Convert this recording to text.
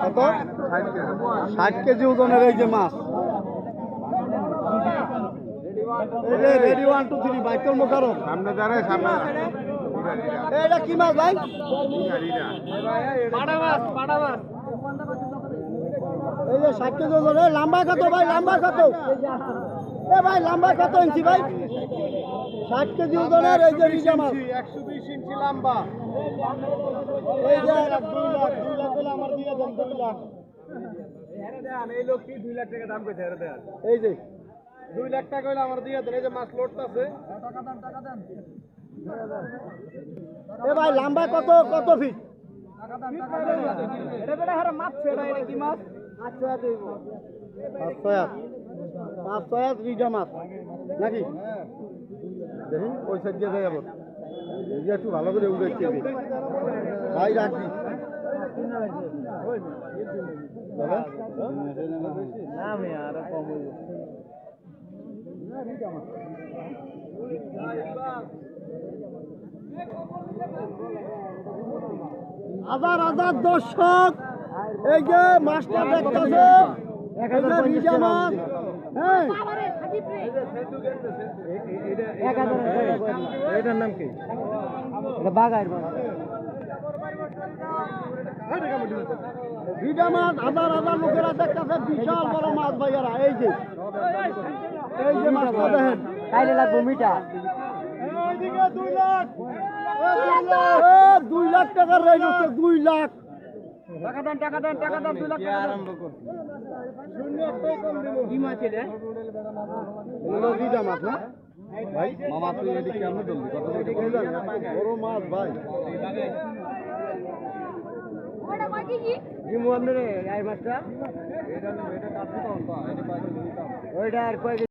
কত 60 কেজি ওজনের এই যে মাছ রেডি 1 2 3 বাইকের মোকারম সামনে দাঁড়ায় সামনে এটা কি মাছ ভাই পাড়া মাছ এই যে 60 কেজি ওজনের লম্বা কত ভাই লম্বা কত এ ভাই লম্বা কত ইঞ্চি ভাই 60 কেজি ওজনের এই যে রিজা মাছ 120 ইঞ্চি লম্বা এই যে 2 লাখ হলে আমার দিয়ে দেন 2 লাখ এরে দেন এই লোক কি 2 লাখ টাকা দাম কইছে এরে দেন এই যে 2 লাখ টাকা হলে আমার দিয়ে দেন এই যে মাছ লোডটাছে টাকা দেন এ ভাই লম্বা কত ফিট টাকা দেন এটা বেটা হারা মাছ ছেড়া এটা কি মাছ আচ্ছা দেব 500 রিজা মাছ নাকি দেখুন ওই সাইড দিয়ে যাই আবার এই যে একটু ভালো করে উড়াইতে ভাই রাখবি হাজার হাজার দর্শক এই যে মাছটা দেখতেছে রিজা মাছ হ্যাঁ এটার নাম কি এটা বাগাইর মাছ রিজা মাছ হাজার হাজার লোকেরা দেখতেছে বিশাল বড় মাছ ভাইয়ারা এই যে মাছটা দেখেন খাইলে লাগবো মিঠা 2 লাখ 2 লাখ টাকার রেট হচ্ছে 2 লাখ টাকা দেন 2 লাখ টাকা আরম্ভ করছি শূন্য একটাই কম দেব কি মাছ এটা এগুলো রিজা মাছ না ভাই মামা তুই এদিকে কেমন বলবি কত বড় মাছ ভাই ওটা কয় কেজি দিমু আপনারে এই মাছটা এটা কাটতে পাউন পা এটা 5 কেজি ওইটা আর কয়